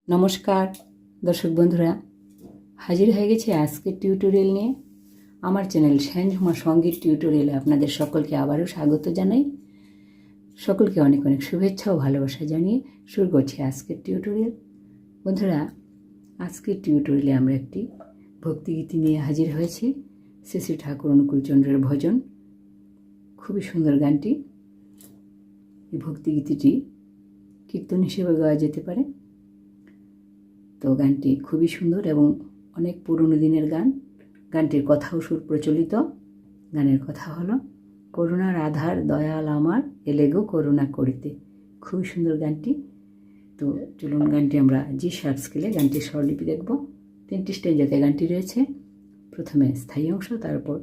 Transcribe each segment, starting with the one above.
নমস্কার দর্শক বন্ধুরা, হাজির হয়ে গেছি আজকের টিউটোরিয়াল নিয়ে। আমার চ্যানেল স্যানঝুমা সঙ্গীত টিউটোরিয়ালে আপনাদের সকলকে আবারও স্বাগত জানাই। সকলকে অনেক অনেক শুভেচ্ছা ও ভালোবাসা জানিয়ে শুরু করছি আজকের টিউটোরিয়াল। বন্ধুরা, আজকের টিউটোরিয়ালে আমরা একটি ভক্তিগীতি নিয়ে হাজির হয়েছি। শ্রী শ্রী ঠাকুর অনুকূলচন্দ্রের ভজন। খুবই সুন্দর গানটি। এই ভক্তিগীতিটি কীর্তন হিসেবে গাওয়া যেতে পারে। তো গানটি খুবই সুন্দর এবং অনেক পুরনো দিনের গান। গানটির কথাও সুপ্রচলিত। গানের কথা হলো, করুণার আধার দয়াল আমার এলে গো করুণা করিতে। খুবই সুন্দর গানটি। তো চলুন গানটি আমরা জি শার্প স্কেলে গানটির স্বরলিপি দেখব। 3টি স্টেঞ্জাতে গানটি রয়েছে। প্রথমে স্থায়ী অংশ, তারপর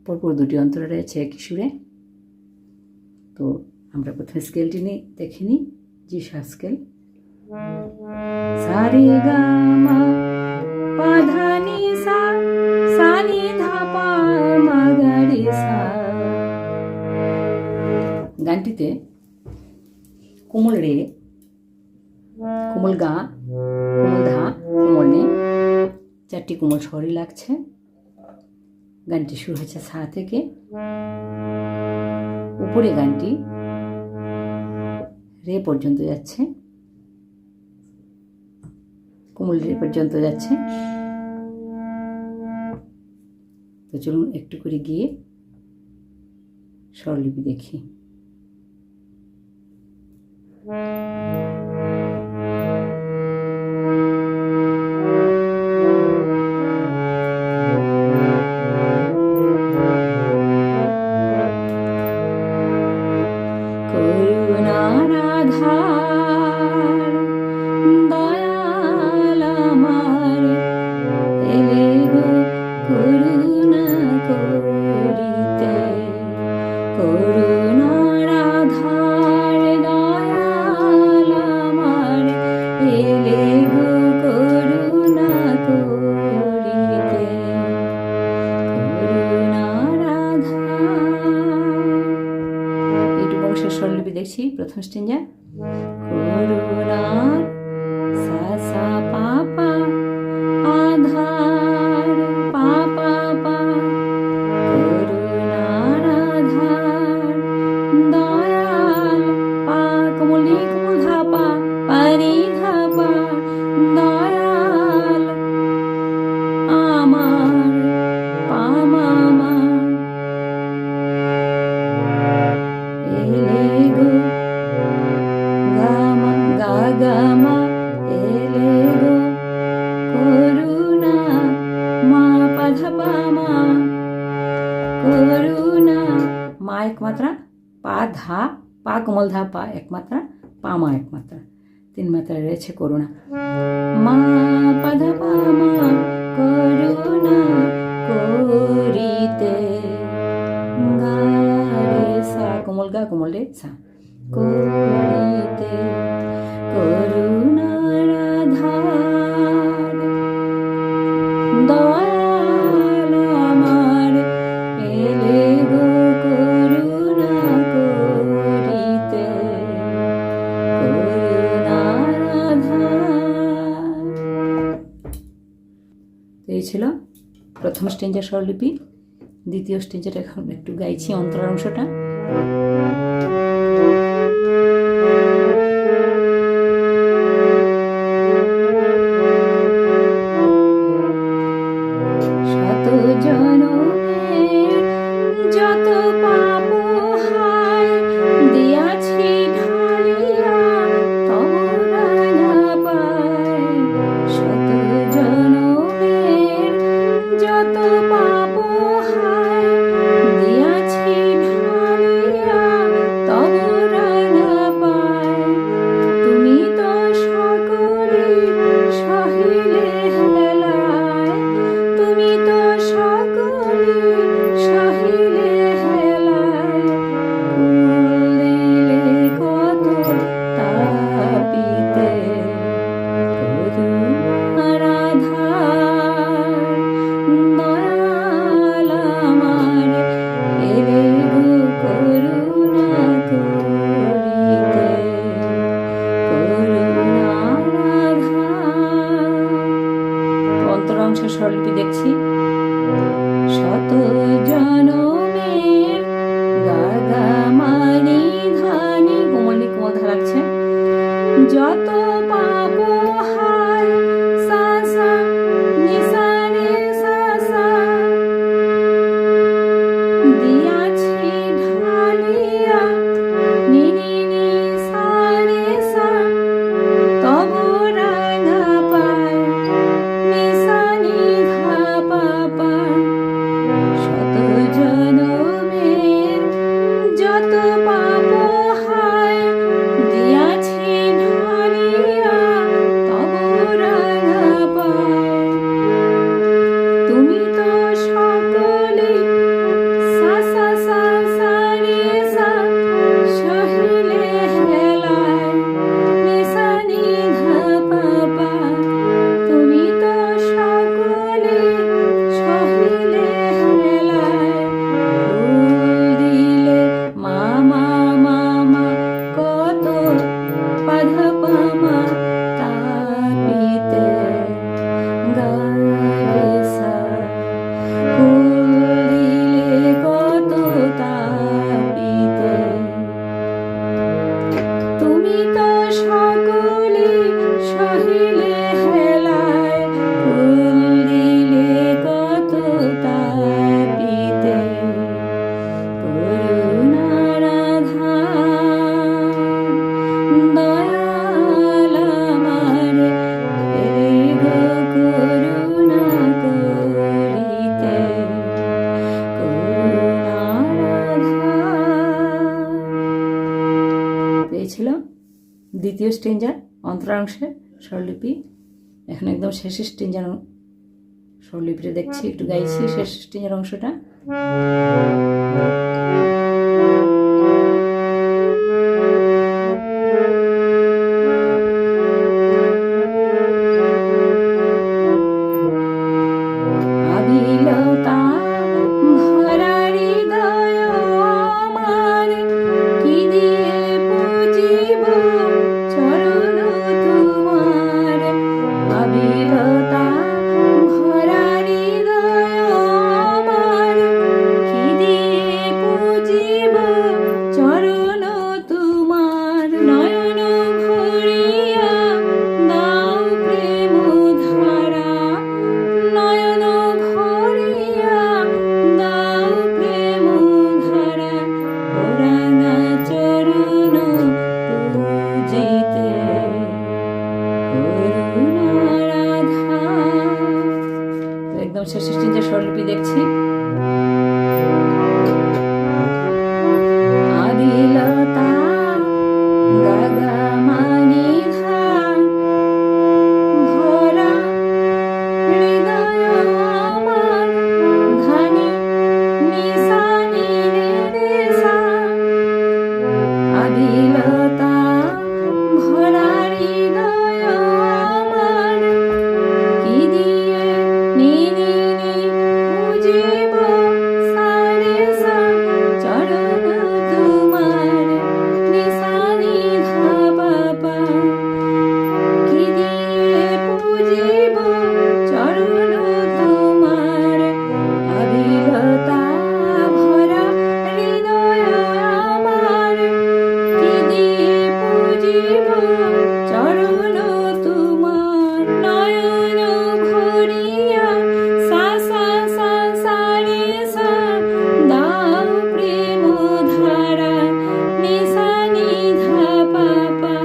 পরপর 2টি অন্তরা রয়েছে একই সুরে। তো আমরা প্রথমে স্কেলটি দেখে নিই। জি শার্প স্কেল। सा रे गा मा पा धा नि सा नि धा पा मा गा रे सा। গানটিতে কোমল রে, কোমল গা, কোমল ধা, কোমল নে 4টি কোমল স্বরই লাগছে। গানটি শুরু হচ্ছে সা থেকে। উপরে গানটি রে পর্যন্ত যাচ্ছে, কোমল রে পর্যন্ত যাচ্ছে। তো চলুন একটু করে গিয়ে স্বরলিপি দেখি। করুণার আধার দয়াল আমার এলে গো করুণা করিতে। করুণার আধার দয়াল আমার এলে গো করুণা করিতে। করুণার আধার। এইটুকু অংশের স্বরলিপি দেখছি। প্রথম স্টেঞ্জা করুণার সা সা পা পা আধার পা পা পা। করুণার আধার দয়াল পা কোমল নি কোমল ধা পা পারি ধা পা দয়াল আমার পা মা মা এলে গো গা মা গা গা মা এলে গো করুণা মা পা ধা পা মা। করুণা মা এক মাত্রা, পা ধা, পা কোমল ধা পা এক মাত্রা, পা মা এক মাত্রা, 3 মাত্রায় রয়েছে করুণা। মা পা ধা পা মা করুণা করিতে। গা রে সা কোমল গা কোমল রে সা করিতে। করুণার আধার দয়াল আমার এলে গো করুণা করিতে। করুণার আধার। এই ছিল প্রথম স্টেঞ্জার স্বরলিপি। দ্বিতীয় স্টেঞ্জাটা এখন একটু গাইছি অন্তরার অংশটা। শত জনমের যত পাপ হায় দিয়াছি ঢালিয়া তব রাঙা পায়। শত জনমের যত পাপ হায় দিয়াছি ঢালিয়া উপহার দিয়াছি ঢালিয়া তব রাঙা পায়। তুমি তো সকলে সা সা সা সা রে সা সহিলে হেলায় নিসা নি ধা পা পা। তুমি তো সকলে সহিলে হেলায় ফুল দিলে মামা মামা কত পাধা পামা তাপিতে গা রে সা। ফুল দিলে কত তাপিতে। তুমি তো সকলে সহিলে হেলায় ফুল দিলে কত তাপিতে। করুণার আধার দয়াল আমার ফেলে গো করুণা করিতে। করুণার আধার। এই ছিল দ্বিতীয় স্টেঞ্জার অন্তরাংশের স্বরলিপি। এখন একদম শেষের স্টেঞ্জার স্বরলিপিটা দেখছি, একটু গাইছি শেষ স্টেঞ্জার অংশটা। আবিলতা ভরা হৃদয় আমার কি দিয়ে পুজিব চরণ তোমার। আবিলতা ভরা হৃদয় আমার কি দিয়ে পুজিব চরণ তোমার। নয়ন ভরিয়া দাও প্রেম ধারা নয়ন ভরিয়া দাও প্রেম ধারা ওরাঙা চরণ পূজিতে। করুণার আধার। তো একদম শেষের স্টেঞ্জার স্বরলিপি দেখছি। আদিলতা গা গা মা নি ধা ভরা হৃদয় আমার ধানি নিসা নি রে রে সা। আদিলতা ভরা হৃদয় আমার কি দিয়ে নি নি নি পুজিব সা রে সা চরণ তোমার। নিসা নি ধা পা পা। কি দিয়ে পুজিব চরণ তোমার। আবিলতা ভরা হৃদয় আমার কি দিয়ে পুজিব চরণ তোমার। নয়ন ভরিয়া সা সা সা সা রে সা দাও প্রেম ধারা নিসা নি ধা পা পা।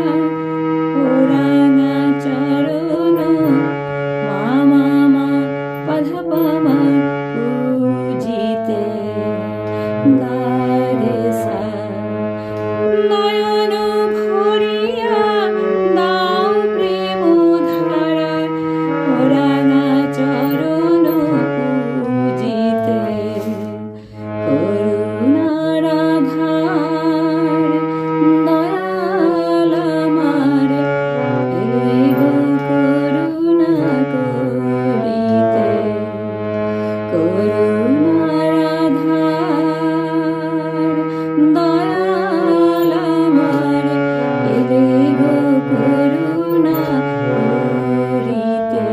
ওরাঙা চরণ মামা মা পাধা পামা পূজিতে গা রে সা। নয়ন ভরিয়া দাও প্রেম ধারা ওরাঙা চরণ পূজিতে। করুণার আধার দয়াল আমার ফেলে গো করুণা করিতে। করুণার আধার দয়াল আমার ফেলে গো করুণা করিতে।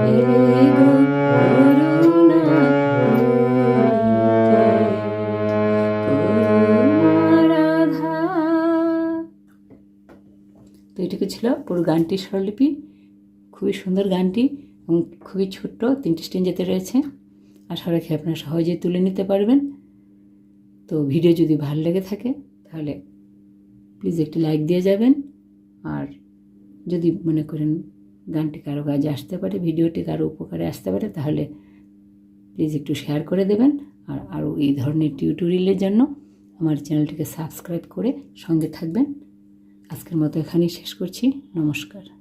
ফেলে গো করুণা করিতে। করুণার আধার। তো এটুকু ছিল পুরো গানটির স্বরলিপি। খুবই সুন্দর গানটি এবং খুবই ছোট্ট, 3টি স্টেঞ্জাতে রয়েছে। আশা রাখি আপনারা সহজেই তুলে নিতে পারবেন। তো ভিডিও যদি ভালো লেগে থাকে তাহলে প্লিজ একটি লাইক দিয়ে যাবেন। আর যদি মনে করেন গানটি কারো কাজে আসতে পারে, ভিডিওটি কারো উপকারে আসতে পারে, তাহলে প্লিজ একটু শেয়ার করে দেবেন। আর আরও এই ধরনের টিউটোরিয়ালের জন্য আমার চ্যানেলটিকে সাবস্ক্রাইব করে সঙ্গে থাকবেন। আজকের মতো এখানেই শেষ করছি। নমস্কার।